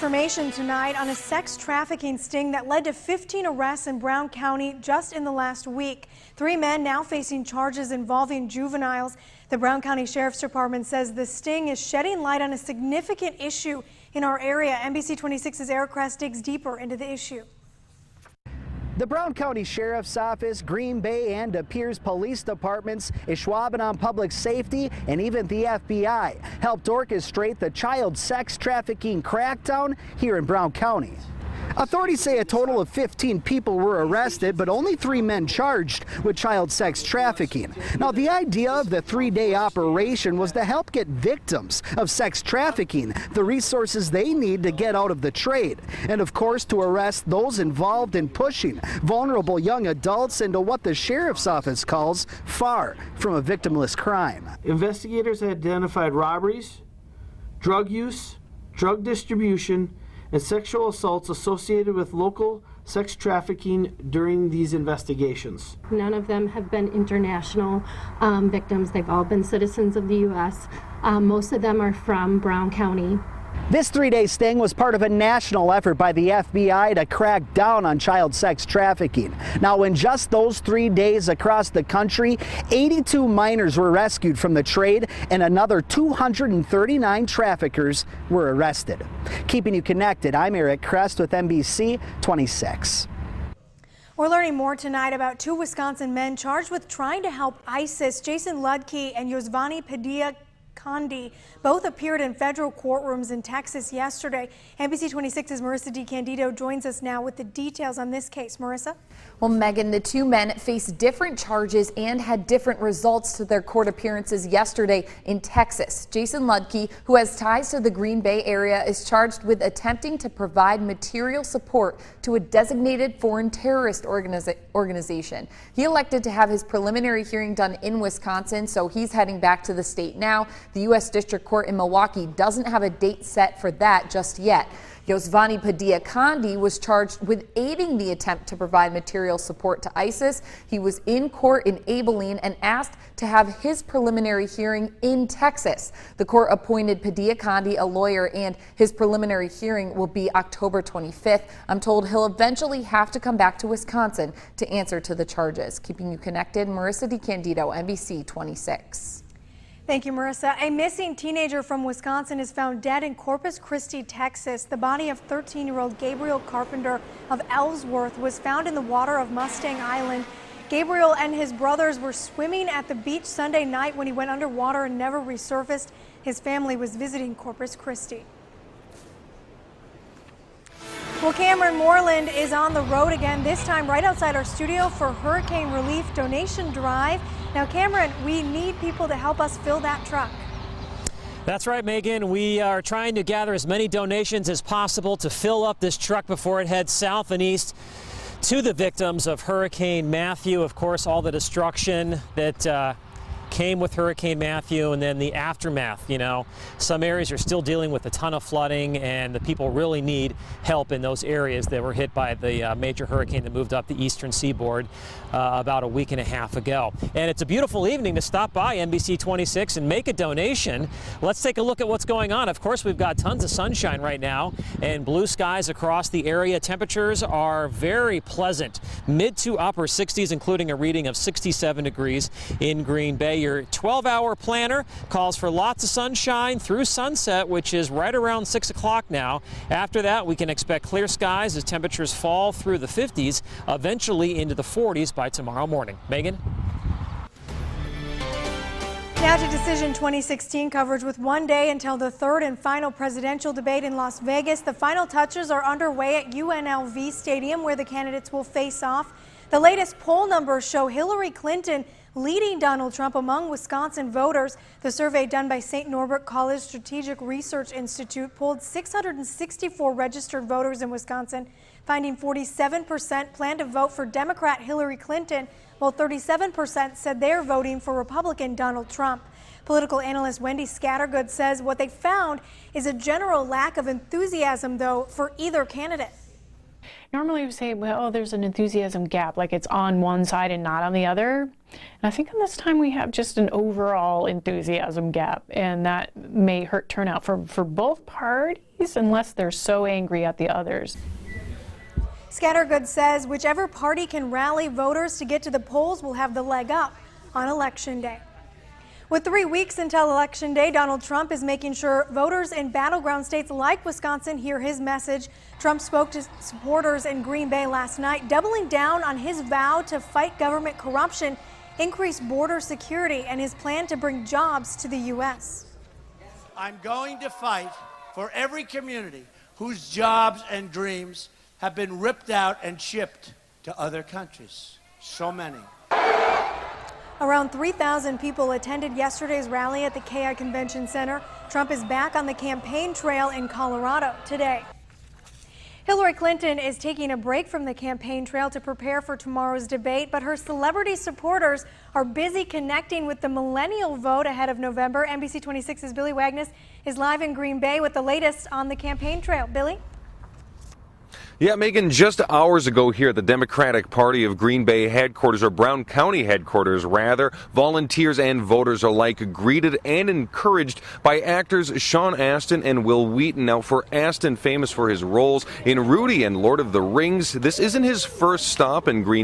information tonight on a sex trafficking sting that led to 15 arrests in Brown County just in the last week. 3 men now facing charges involving juveniles. The Brown County Sheriff's Department says the sting is shedding light on a significant issue in our area. NBC 26's Eric Kress digs deeper into the issue. The Brown County Sheriff's Office, Green Bay, and De Peers Police Departments, Ishwaubenon Public Safety, and even the FBI helped orchestrate the child sex trafficking crackdown here in Brown County. Authorities say a total of 15 people were arrested, but only 3 men charged with child sex trafficking. Now, the idea of the 3-day operation was to help get victims of sex trafficking the resources they need to get out of the trade, and of course to arrest those involved in pushing vulnerable young adults into what the Sheriff's Office calls far from a victimless crime. Investigators identified robberies, drug use, drug distribution, and sexual assaults associated with local sex trafficking during these investigations. None of them have been international victims. They've all been citizens of the U.S. Most of them are from Brown County. This 3-day sting was part of a national effort by the FBI to crack down on child sex trafficking. Now, in just those 3 days across the country, 82 minors were rescued from the trade and another 239 traffickers were arrested. Keeping you connected, I'm Eric Kress with NBC 26. We're learning more tonight about 2 Wisconsin men charged with trying to help ISIS. Jason Ludke and Yosvani Padilla Kandi both appeared in federal courtrooms in Texas yesterday. NBC 26's Marissa DiCandido joins us now with the details on this case. Marissa? Well, Megan, the 2 men faced different charges and had different results to their court appearances yesterday in Texas. Jason Ludke, who has ties to the Green Bay area, is charged with attempting to provide material support to a designated foreign terrorist organization. He elected to have his preliminary hearing done in Wisconsin, so he's heading back to the state now. The U.S. District Court in Milwaukee doesn't have a date set for that just yet. Yosvani Padilla Kandi was charged with aiding the attempt to provide material support to ISIS. He was in court in Abilene and asked to have his preliminary hearing in Texas. The court appointed Padilla Kandi a lawyer, and his preliminary hearing will be October 25th. I'm told he'll eventually have to come back to Wisconsin to answer to the charges. Keeping you connected, Marissa DiCandido, NBC 26. Thank you, Marissa. A missing teenager from Wisconsin is found dead in Corpus Christi, Texas. The body of 13-year-old Gabriel Carpenter of Ellsworth was found in the water of Mustang Island. Gabriel and his brothers were swimming at the beach Sunday night when he went underwater and never resurfaced. His family was visiting Corpus Christi. Well, Cameron Moreland is on the road again, this time right outside our studio for Hurricane Relief Donation Drive. Now, Cameron, we need people to help us fill that truck. That's right, Megan. We are trying to gather as many donations as possible to fill up this truck before it heads south and east to the victims of Hurricane Matthew. Of course, all the destruction that came with Hurricane Matthew and then the aftermath. You know, some areas are still dealing with a ton of flooding, and the people really need help in those areas that were hit by the major hurricane that moved up the eastern seaboard about a week and a half ago. And it's a beautiful evening to stop by NBC 26 and make a donation. Let's take a look at what's going on. Of course, we've got tons of sunshine right now and blue skies across the area. Temperatures are very pleasant, mid to upper 60s, including a reading of 67 degrees in Green Bay. Your 12-hour planner calls for lots of sunshine through sunset, which is right around 6 o'clock now. After that, we can expect clear skies as temperatures fall through the 50s, eventually into the 40s by tomorrow morning. Megan? Now to Decision 2016 coverage. With 1 day until the 3rd and final presidential debate in Las Vegas, the final touches are underway at UNLV Stadium, where the candidates will face off. The latest poll numbers show Hillary Clinton leading Donald Trump among Wisconsin voters. The survey done by St. Norbert College Strategic Research Institute polled 664 registered voters in Wisconsin, finding 47% plan to vote for Democrat Hillary Clinton, while 37% said they're voting for Republican Donald Trump. Political analyst Wendy Scattergood says what they found is a general lack of enthusiasm, though, for either candidate. Normally we say, well, there's an enthusiasm gap, like it's on one side and not on the other. And I think in this time we have just an overall enthusiasm gap, and that may hurt turnout for both parties unless they're so angry at the others. Scattergood says whichever party can rally voters to get to the polls will have the leg up on Election Day. With 3 weeks until Election Day, Donald Trump is making sure voters in battleground states like Wisconsin hear his message. Trump spoke to supporters in Green Bay last night, doubling down on his vow to fight government corruption, increase border security, and his plan to bring jobs to the U.S. I'm going to fight for every community whose jobs and dreams have been ripped out and shipped to other countries. So many. Around 3,000 people attended yesterday's rally at the KI Convention Center. Trump is back on the campaign trail in Colorado today. Hillary Clinton is taking a break from the campaign trail to prepare for tomorrow's debate, but her celebrity supporters are busy connecting with the millennial vote ahead of November. NBC 26's Billy Wagner is live in Green Bay with the latest on the campaign trail. Billy? Yeah, Megan, just hours ago here at the Democratic Party of Green Bay headquarters, or Brown County headquarters rather, volunteers and voters alike greeted and encouraged by actors Sean Astin and Will Wheaton. Now, for Astin, famous for his roles in Rudy and Lord of the Rings, this isn't his first stop in Green Bay.